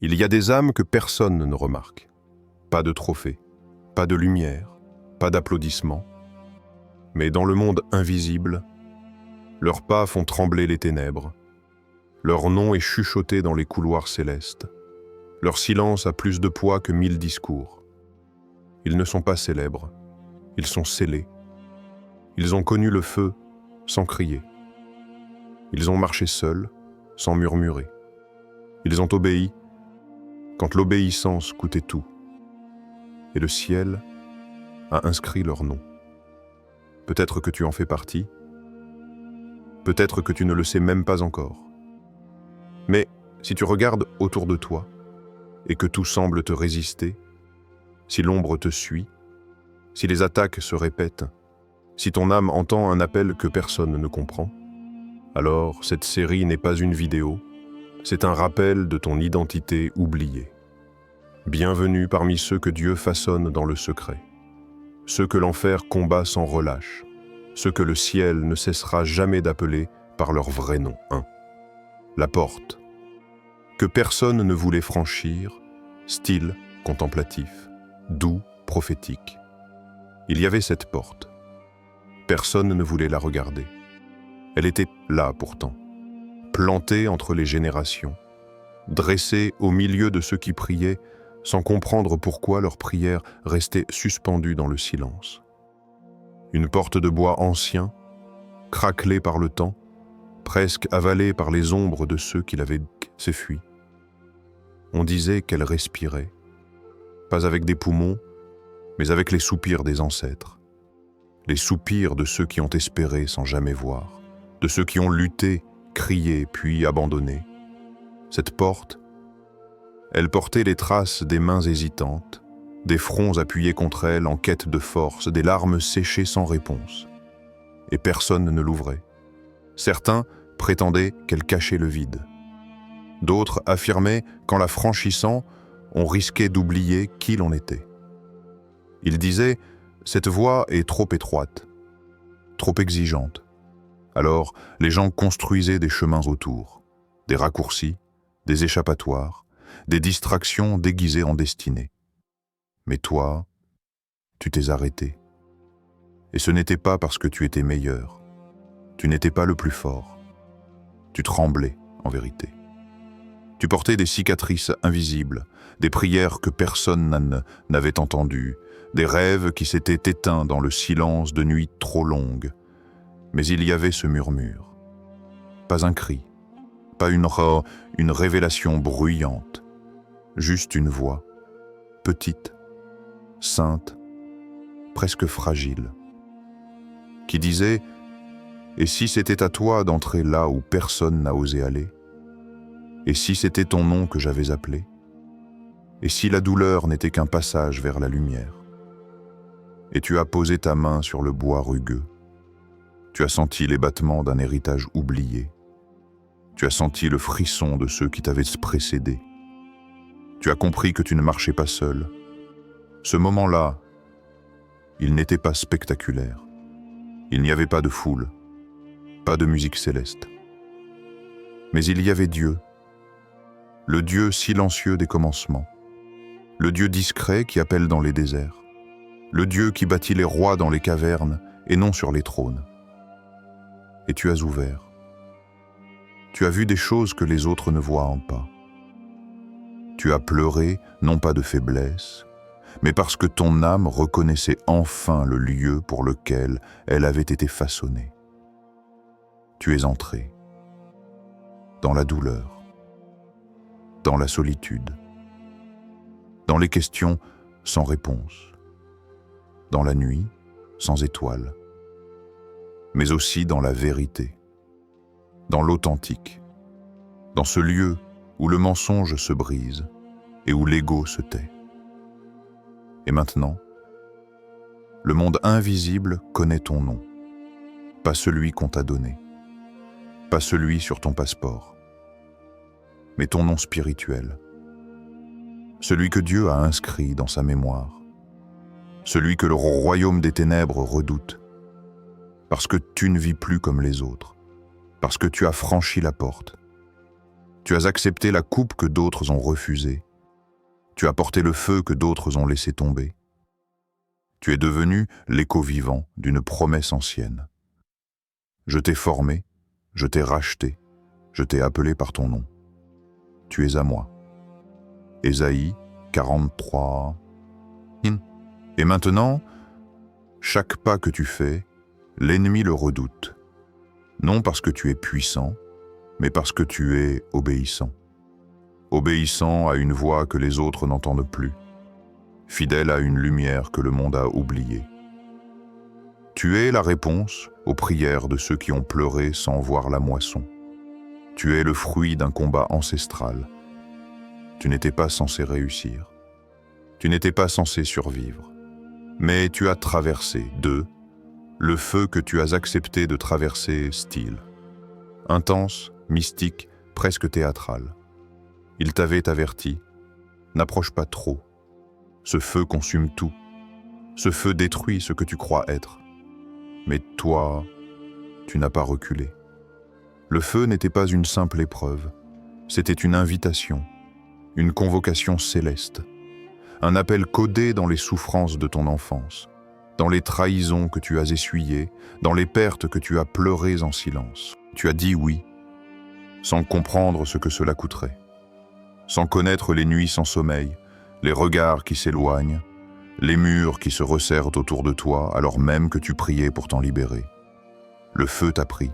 Il y a des âmes que personne ne remarque. Pas de trophée, pas de lumière, pas d'applaudissements. Mais dans le monde invisible, leurs pas font trembler les ténèbres. Leur nom est chuchoté dans les couloirs célestes. Leur silence a plus de poids que 1000 discours. Ils ne sont pas célèbres, ils sont scellés. Ils ont connu le feu sans crier. Ils ont marché seuls, sans murmurer. Ils ont obéi quand l'obéissance coûtait tout. Et le ciel a inscrit leur nom. Peut-être que tu en fais partie. Peut-être que tu ne le sais même pas encore. Mais si tu regardes autour de toi et que tout semble te résister, si l'ombre te suit, si les attaques se répètent, si ton âme entend un appel que personne ne comprend, alors cette série n'est pas une vidéo, c'est un rappel de ton identité oubliée. Bienvenue parmi ceux que Dieu façonne dans le secret, ceux que l'enfer combat sans relâche, ceux que le ciel ne cessera jamais d'appeler par leur vrai nom. La porte, que personne ne voulait franchir, style contemplatif, doux, prophétique. Il y avait cette porte. Personne ne voulait la regarder. Elle était là pourtant, plantée entre les générations, dressée au milieu de ceux qui priaient sans comprendre pourquoi leurs prières restaient suspendues dans le silence. Une porte de bois ancien, craquelée par le temps, presque avalée par les ombres de ceux qui l'avaient s'enfuie. On disait qu'elle respirait, pas avec des poumons, mais avec les soupirs des ancêtres, les soupirs de ceux qui ont espéré sans jamais voir, de ceux qui ont lutté, crié, puis abandonné. Cette porte, elle portait les traces des mains hésitantes, des fronts appuyés contre elle en quête de force, des larmes séchées sans réponse. Et personne ne l'ouvrait. Certains prétendaient qu'elle cachait le vide. D'autres affirmaient qu'en la franchissant, on risquait d'oublier qui l'on était. Ils disaient « cette voie est trop étroite, trop exigeante ». Alors, les gens construisaient des chemins autour, des raccourcis, des échappatoires, des distractions déguisées en destinée. Mais toi, tu t'es arrêté. Et ce n'était pas parce que tu étais meilleur. Tu n'étais pas le plus fort. Tu tremblais, en vérité. Tu portais des cicatrices invisibles, des prières que personne n'avait entendues, des rêves qui s'étaient éteints dans le silence de nuits trop longues. Mais il y avait ce murmure. Pas un cri, pas une révélation bruyante, juste une voix, petite, sainte, presque fragile, qui disait « Et si c'était à toi d'entrer là où personne n'a osé aller? Et si c'était ton nom que j'avais appelé? Et si la douleur n'était qu'un passage vers la lumière? Et tu as posé ta main sur le bois rugueux. Tu as senti les battements d'un héritage oublié. Tu as senti le frisson de ceux qui t'avaient précédé. Tu as compris que tu ne marchais pas seul. Ce moment-là, il n'était pas spectaculaire. Il n'y avait pas de foule, pas de musique céleste. Mais il y avait Dieu, le Dieu silencieux des commencements, le Dieu discret qui appelle dans les déserts, le Dieu qui bâtit les rois dans les cavernes et non sur les trônes. Et tu as ouvert. Tu as vu des choses que les autres ne voient pas. Tu as pleuré, non pas de faiblesse, mais parce que ton âme reconnaissait enfin le lieu pour lequel elle avait été façonnée. Tu es entré dans la douleur, dans la solitude, dans les questions sans réponse, dans la nuit sans étoiles, mais aussi dans la vérité, dans l'authentique, dans ce lieu où le mensonge se brise et où l'ego se tait. Et maintenant, le monde invisible connaît ton nom, pas celui qu'on t'a donné, pas celui sur ton passeport, mais ton nom spirituel, celui que Dieu a inscrit dans sa mémoire, celui que le royaume des ténèbres redoute, parce que tu ne vis plus comme les autres, parce que tu as franchi la porte, Tu as accepté la coupe que d'autres ont refusée. Tu as porté le feu que d'autres ont laissé tomber. Tu es devenu l'écho vivant d'une promesse ancienne. Je t'ai formé, je t'ai racheté, je t'ai appelé par ton nom. Tu es à moi. Ésaïe 43. Et maintenant, chaque pas que tu fais, l'ennemi le redoute. Non parce que tu es puissant, mais parce que tu es obéissant. Obéissant à une voix que les autres n'entendent plus. Fidèle à une lumière que le monde a oubliée. Tu es la réponse aux prières de ceux qui ont pleuré sans voir la moisson. Tu es le fruit d'un combat ancestral. Tu n'étais pas censé réussir. Tu n'étais pas censé survivre. Mais tu as traversé, le feu que tu as accepté de traverser style. Intense, mystique, presque théâtral. Il t'avait averti, n'approche pas trop. Ce feu consume tout. Ce feu détruit ce que tu crois être. Mais toi, tu n'as pas reculé. Le feu n'était pas une simple épreuve, c'était une invitation, une convocation céleste, un appel codé dans les souffrances de ton enfance, dans les trahisons que tu as essuyées, dans les pertes que tu as pleurées en silence. Tu as dit oui, sans comprendre ce que cela coûterait, sans connaître les nuits sans sommeil, les regards qui s'éloignent, les murs qui se resserrent autour de toi alors même que tu priais pour t'en libérer. Le feu t'a pris,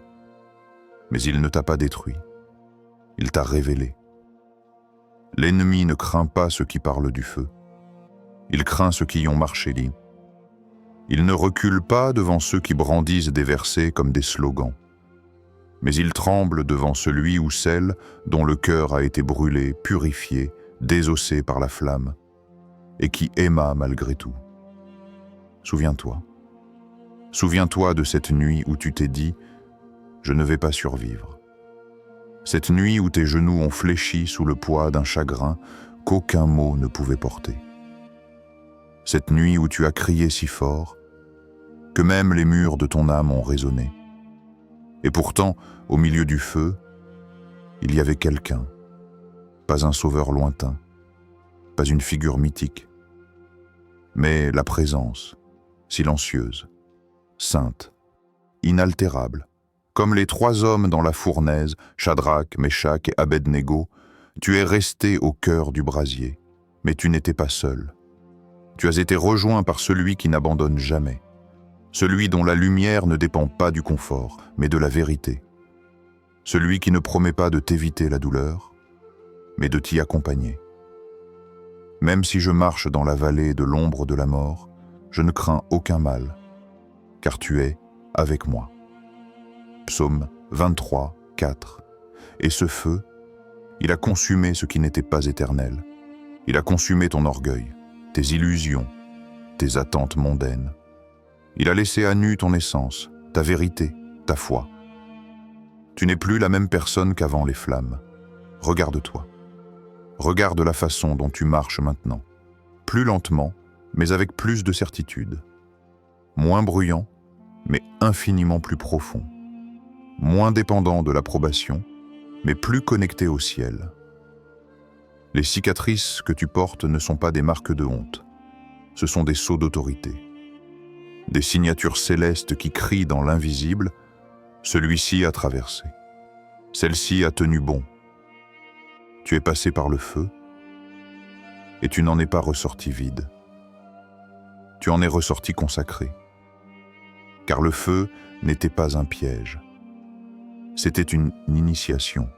mais il ne t'a pas détruit, il t'a révélé. L'ennemi ne craint pas ceux qui parlent du feu, il craint ceux qui y ont marché. Il ne recule pas devant ceux qui brandissent des versets comme des slogans, mais il tremble devant celui ou celle dont le cœur a été brûlé, purifié, désossé par la flamme, et qui aima malgré tout. Souviens-toi. Souviens-toi de cette nuit où tu t'es dit « Je ne vais pas survivre ». Cette nuit où tes genoux ont fléchi sous le poids d'un chagrin qu'aucun mot ne pouvait porter. Cette nuit où tu as crié si fort que même les murs de ton âme ont résonné. Et pourtant, au milieu du feu, il y avait quelqu'un, pas un sauveur lointain, pas une figure mythique, mais la présence, silencieuse, sainte, inaltérable. Comme les 3 hommes dans la fournaise, Shadrach, Meshach et Abednego, tu es resté au cœur du brasier, mais tu n'étais pas seul. Tu as été rejoint par celui qui n'abandonne jamais, celui dont la lumière ne dépend pas du confort, mais de la vérité, celui qui ne promet pas de t'éviter la douleur, mais de t'y accompagner. Même si je marche dans la vallée de l'ombre de la mort, je ne crains aucun mal, car tu es avec moi. Psaume 23, 4. Et ce feu, il a consumé ce qui n'était pas éternel. Il a consumé ton orgueil, tes illusions, tes attentes mondaines. Il a laissé à nu ton essence, ta vérité, ta foi. Tu n'es plus la même personne qu'avant les flammes. Regarde-toi. Regarde la façon dont tu marches maintenant. Plus lentement, mais avec plus de certitude. Moins bruyant, mais infiniment plus profond. Moins dépendant de l'approbation, mais plus connecté au ciel. Les cicatrices que tu portes ne sont pas des marques de honte. Ce sont des sceaux d'autorité. Des signatures célestes qui crient dans l'invisible, celui-ci a traversé. Celle-ci a tenu bon. Tu es passé par le feu et tu n'en es pas ressorti vide. Tu en es ressorti consacré. Car le feu n'était pas un piège. C'était une initiation.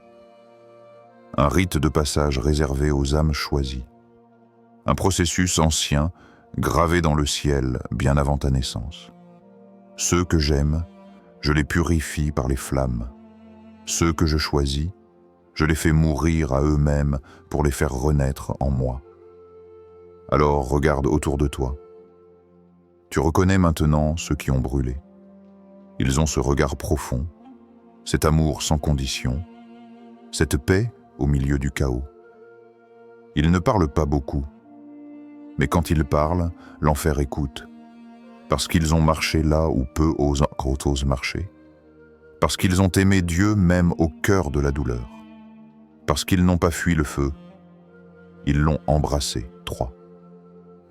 Un rite de passage réservé aux âmes choisies. Un processus ancien, gravé dans le ciel bien avant ta naissance. Ceux que j'aime, je les purifie par les flammes. Ceux que je choisis, je les fais mourir à eux-mêmes pour les faire renaître en moi. Alors regarde autour de toi. Tu reconnais maintenant ceux qui ont brûlé. Ils ont ce regard profond, cet amour sans condition, cette paix au milieu du chaos. Ils ne parlent pas beaucoup, mais quand ils parlent, l'enfer écoute, parce qu'ils ont marché là où peu osent marcher, parce qu'ils ont aimé Dieu même au cœur de la douleur. Parce qu'ils n'ont pas fui le feu, ils l'ont embrassé. 3.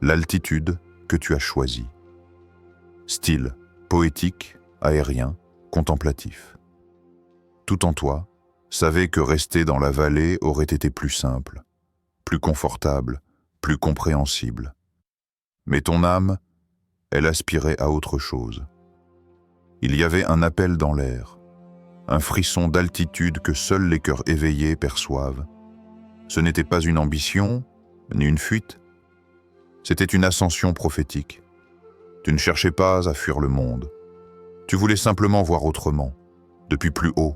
L'altitude que tu as choisie. Style poétique, aérien, contemplatif. Tout en toi savait que rester dans la vallée aurait été plus simple, plus confortable, plus compréhensible. Mais ton âme, elle aspirait à autre chose. Il y avait un appel dans l'air, un frisson d'altitude que seuls les cœurs éveillés perçoivent. Ce n'était pas une ambition, ni une fuite. C'était une ascension prophétique. Tu ne cherchais pas à fuir le monde. Tu voulais simplement voir autrement, depuis plus haut,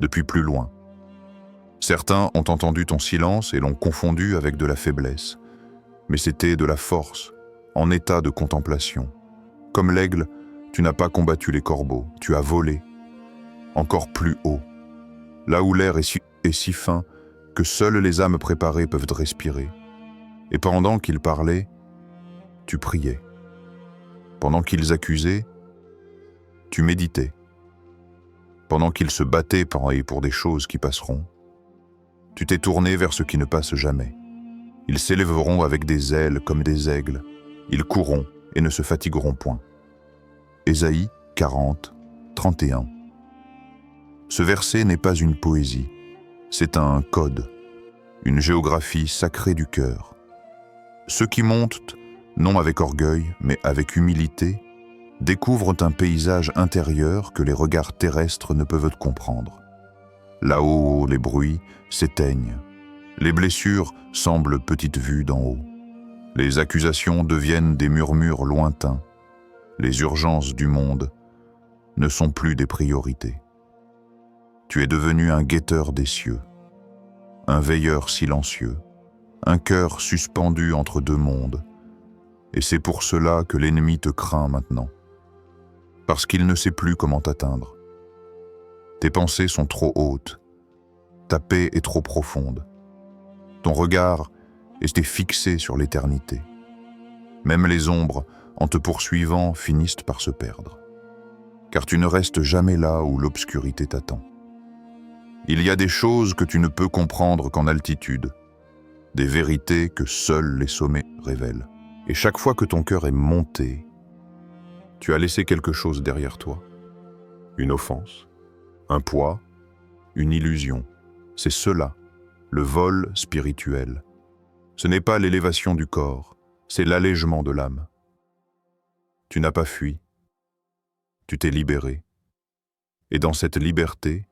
depuis plus loin. Certains ont entendu ton silence et l'ont confondu avec de la faiblesse. Mais c'était de la force, en état de contemplation. Comme l'aigle, tu n'as pas combattu les corbeaux, tu as volé. Encore plus haut, là où l'air est si fin que seules les âmes préparées peuvent respirer. Et pendant qu'ils parlaient, tu priais. Pendant qu'ils accusaient, tu méditais. Pendant qu'ils se battaient pour des choses qui passeront, tu t'es tourné vers ce qui ne passe jamais. Ils s'élèveront avec des ailes comme des aigles. Ils courront et ne se fatigueront point. Ésaïe 40, 31. Ce verset n'est pas une poésie, c'est un code, une géographie sacrée du cœur. Ceux qui montent, non avec orgueil, mais avec humilité, découvrent un paysage intérieur que les regards terrestres ne peuvent comprendre. Là-haut, les bruits s'éteignent. Les blessures semblent petites vues d'en haut. Les accusations deviennent des murmures lointains. Les urgences du monde ne sont plus des priorités. Tu es devenu un guetteur des cieux, un veilleur silencieux, un cœur suspendu entre deux mondes. Et c'est pour cela que l'ennemi te craint maintenant, parce qu'il ne sait plus comment t'atteindre. Tes pensées sont trop hautes, ta paix est trop profonde. Ton regard est fixé sur l'éternité. Même les ombres, en te poursuivant, finissent par se perdre. Car tu ne restes jamais là où l'obscurité t'attend. Il y a des choses que tu ne peux comprendre qu'en altitude, des vérités que seuls les sommets révèlent. Et chaque fois que ton cœur est monté, tu as laissé quelque chose derrière toi. Une offense, un poids, une illusion. C'est cela, le vol spirituel. Ce n'est pas l'élévation du corps, c'est l'allègement de l'âme. Tu n'as pas fui, tu t'es libéré. Et dans cette liberté,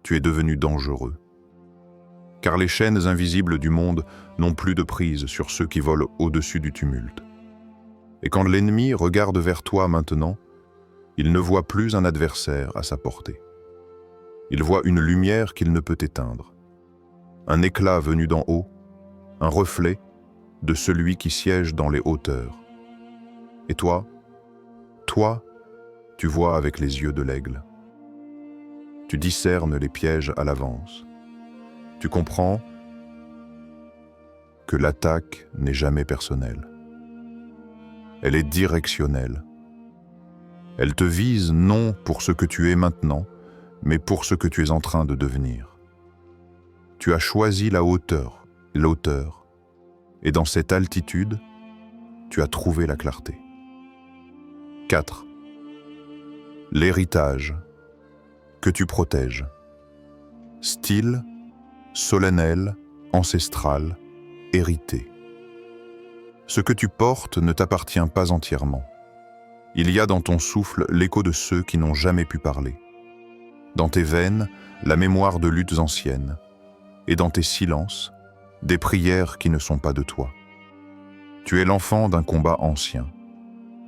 tu es devenu dangereux. Car les chaînes invisibles du monde n'ont plus de prise sur ceux qui volent au-dessus du tumulte. Et quand l'ennemi regarde vers toi maintenant, il ne voit plus un adversaire à sa portée. Il voit une lumière qu'il ne peut éteindre, un éclat venu d'en haut, un reflet de celui qui siège dans les hauteurs. Et toi, tu vois avec les yeux de l'aigle. Tu discernes les pièges à l'avance. Tu comprends que l'attaque n'est jamais personnelle. Elle est directionnelle. Elle te vise non pour ce que tu es maintenant, mais pour ce que tu es en train de devenir. Tu as choisi la hauteur, l'auteur, et dans cette altitude, tu as trouvé la clarté. 4. L'héritage que tu protèges. Style, solennel, ancestral, hérité. Ce que tu portes ne t'appartient pas entièrement. Il y a dans ton souffle l'écho de ceux qui n'ont jamais pu parler. Dans tes veines, la mémoire de luttes anciennes. Et dans tes silences, des prières qui ne sont pas de toi. Tu es l'enfant d'un combat ancien.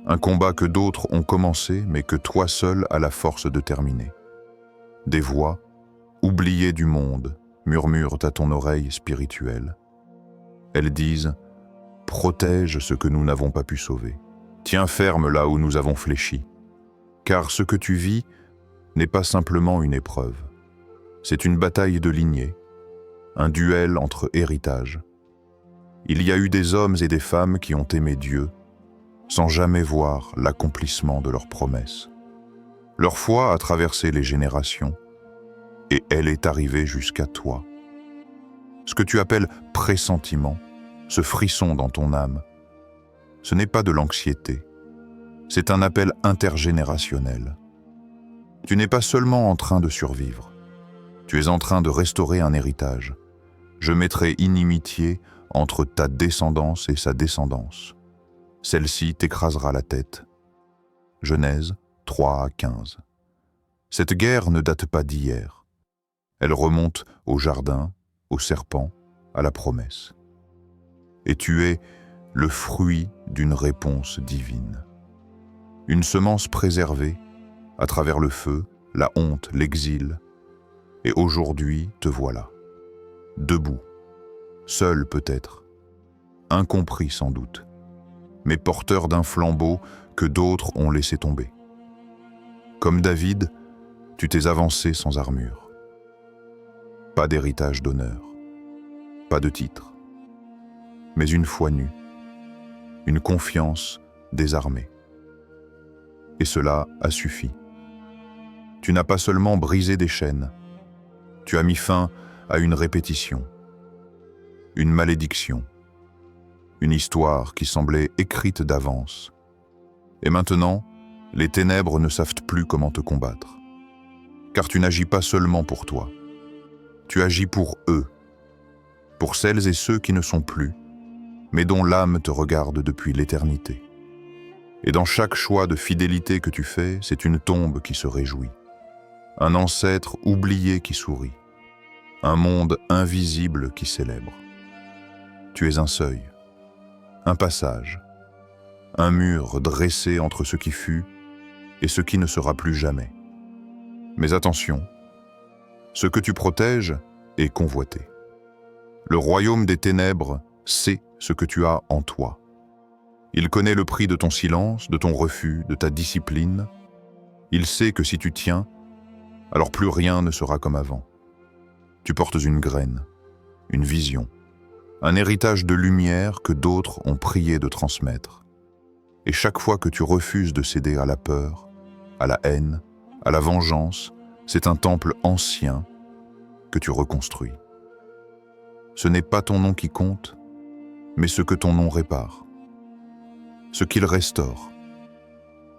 Un combat que d'autres ont commencé, mais que toi seul as la force de terminer. Des voix, oubliées du monde, murmurent à ton oreille spirituelle. Elles disent « Protège ce que nous n'avons pas pu sauver. Tiens ferme là où nous avons fléchi. Car ce que tu vis n'est pas simplement une épreuve. C'est une bataille de lignée, un duel entre héritages. Il y a eu des hommes et des femmes qui ont aimé Dieu sans jamais voir l'accomplissement de leurs promesses. Leur foi a traversé les générations et elle est arrivée jusqu'à toi. Ce que tu appelles pressentiment, ce frisson dans ton âme, ce n'est pas de l'anxiété, c'est un appel intergénérationnel. Tu n'es pas seulement en train de survivre, tu es en train de restaurer un héritage. Je mettrai inimitié entre ta descendance et sa descendance. Celle-ci t'écrasera la tête. Genèse 3-15. Cette guerre ne date pas d'hier. Elle remonte au jardin, au serpent, à la promesse. Et tu es le fruit d'une réponse divine. Une semence préservée à travers le feu, la honte, l'exil. Et aujourd'hui, te voilà. Debout, seul peut-être, incompris sans doute, mais porteur d'un flambeau que d'autres ont laissé tomber. Comme David, tu t'es avancé sans armure. Pas d'héritage d'honneur, pas de titre, mais une foi nue, une confiance désarmée. Et cela a suffi. Tu n'as pas seulement brisé des chaînes, tu as mis fin à une répétition, une malédiction, une histoire qui semblait écrite d'avance. Et maintenant, les ténèbres ne savent plus comment te combattre. Car tu n'agis pas seulement pour toi, tu agis pour eux, pour celles et ceux qui ne sont plus, mais dont l'âme te regarde depuis l'éternité. Et dans chaque choix de fidélité que tu fais, c'est une tombe qui se réjouit, un ancêtre oublié qui sourit, un monde invisible qui célèbre. Tu es un seuil, un passage, un mur dressé entre ce qui fut et ce qui ne sera plus jamais. Mais attention, ce que tu protèges est convoité. Le royaume des ténèbres sait ce que tu as en toi. Il connaît le prix de ton silence, de ton refus, de ta discipline. Il sait que si tu tiens, alors plus rien ne sera comme avant. Tu portes une graine, une vision, un héritage de lumière que d'autres ont prié de transmettre. Et chaque fois que tu refuses de céder à la peur, à la haine, à la vengeance, c'est un temple ancien que tu reconstruis. Ce n'est pas ton nom qui compte, mais ce que ton nom répare, ce qu'il restaure,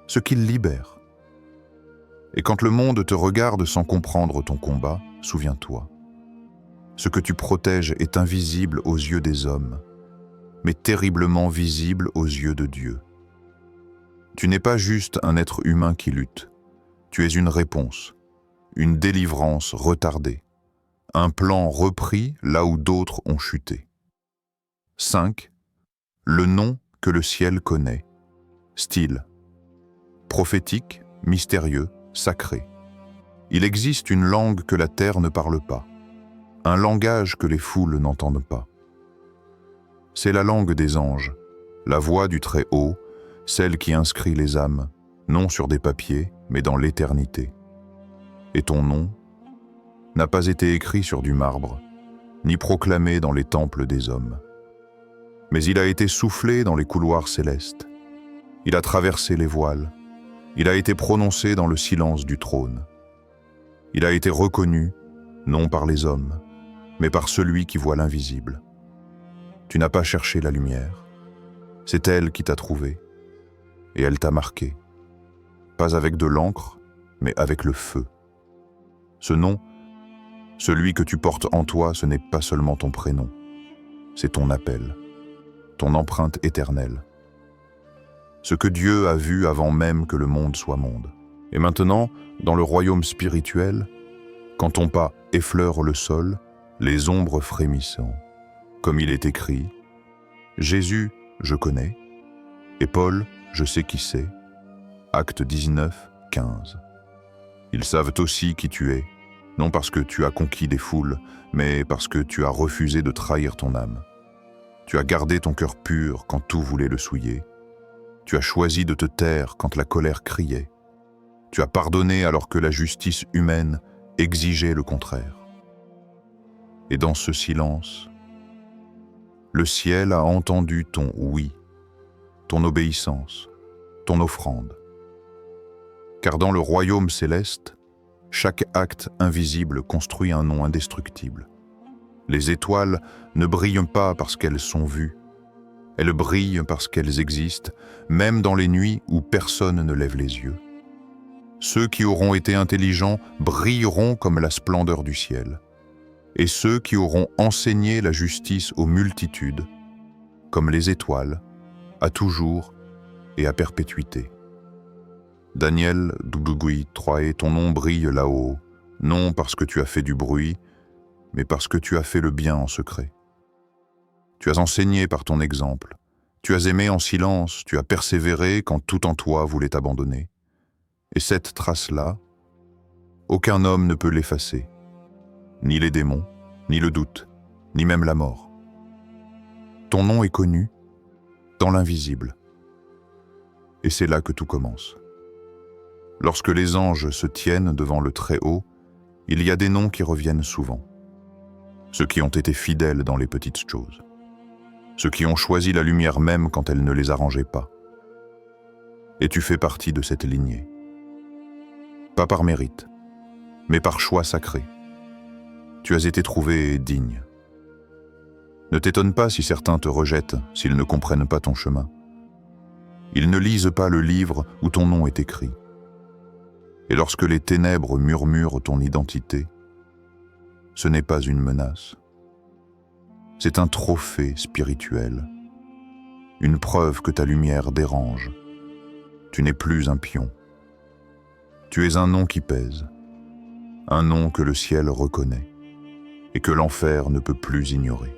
ce qu'il libère. Et quand le monde te regarde sans comprendre ton combat, souviens-toi, ce que tu protèges est invisible aux yeux des hommes, mais terriblement visible aux yeux de Dieu. Tu n'es pas juste un être humain qui lutte, tu es une réponse, une délivrance retardée, un plan repris là où d'autres ont chuté. 5. Le nom que le ciel connaît. Style. Prophétique, mystérieux, sacré. Il existe une langue que la terre ne parle pas, un langage que les foules n'entendent pas. C'est la langue des anges, la voix du Très-Haut, celle qui inscrit les âmes, non sur des papiers, mais dans l'éternité. Et ton nom n'a pas été écrit sur du marbre, ni proclamé dans les temples des hommes. Mais il a été soufflé dans les couloirs célestes. Il a traversé les voiles. Il a été prononcé dans le silence du trône. Il a été reconnu, non par les hommes, mais par celui qui voit l'invisible. Tu n'as pas cherché la lumière. C'est elle qui t'a trouvé. Et elle t'a marqué. Pas avec de l'encre, mais avec le feu. Ce nom, celui que tu portes en toi, ce n'est pas seulement ton prénom. C'est ton appel, ton empreinte éternelle. Ce que Dieu a vu avant même que le monde soit monde. Et maintenant, dans le royaume spirituel, quand ton pas effleure le sol, les ombres frémissant, comme il est écrit, Jésus, je connais, et Paul, je sais qui c'est. Acte 19, 15. Ils savent aussi qui tu es, non parce que tu as conquis des foules, mais parce que tu as refusé de trahir ton âme. Tu as gardé ton cœur pur quand tout voulait le souiller. Tu as choisi de te taire quand la colère criait. Tu as pardonné alors que la justice humaine exigeait le contraire. Et dans ce silence, le ciel a entendu ton oui, ton obéissance, ton offrande. Car dans le royaume céleste, chaque acte invisible construit un nom indestructible. Les étoiles ne brillent pas parce qu'elles sont vues. Elles brillent parce qu'elles existent, même dans les nuits où personne ne lève les yeux. Ceux qui auront été intelligents brilleront comme la splendeur du ciel. Et ceux qui auront enseigné la justice aux multitudes, comme les étoiles, à toujours et à perpétuité. Daniel Dudugui Troye, ton nom brille là-haut, non parce que tu as fait du bruit, mais parce que tu as fait le bien en secret. Tu as enseigné par ton exemple, tu as aimé en silence, tu as persévéré quand tout en toi voulait t'abandonner. Et cette trace-là, aucun homme ne peut l'effacer, ni les démons, ni le doute, ni même la mort. Ton nom est connu dans l'invisible. Et c'est là que tout commence. Lorsque les anges se tiennent devant le Très-Haut, il y a des noms qui reviennent souvent. Ceux qui ont été fidèles dans les petites choses. Ceux qui ont choisi la lumière même quand elle ne les arrangeait pas. Et tu fais partie de cette lignée. Pas par mérite, mais par choix sacré. Tu as été trouvé digne. Ne t'étonne pas si certains te rejettent, s'ils ne comprennent pas ton chemin. Ils ne lisent pas le livre où ton nom est écrit. Et lorsque les ténèbres murmurent ton identité, ce n'est pas une menace. C'est un trophée spirituel, une preuve que ta lumière dérange. Tu n'es plus un pion. Tu es un nom qui pèse, un nom que le ciel reconnaît et que l'enfer ne peut plus ignorer.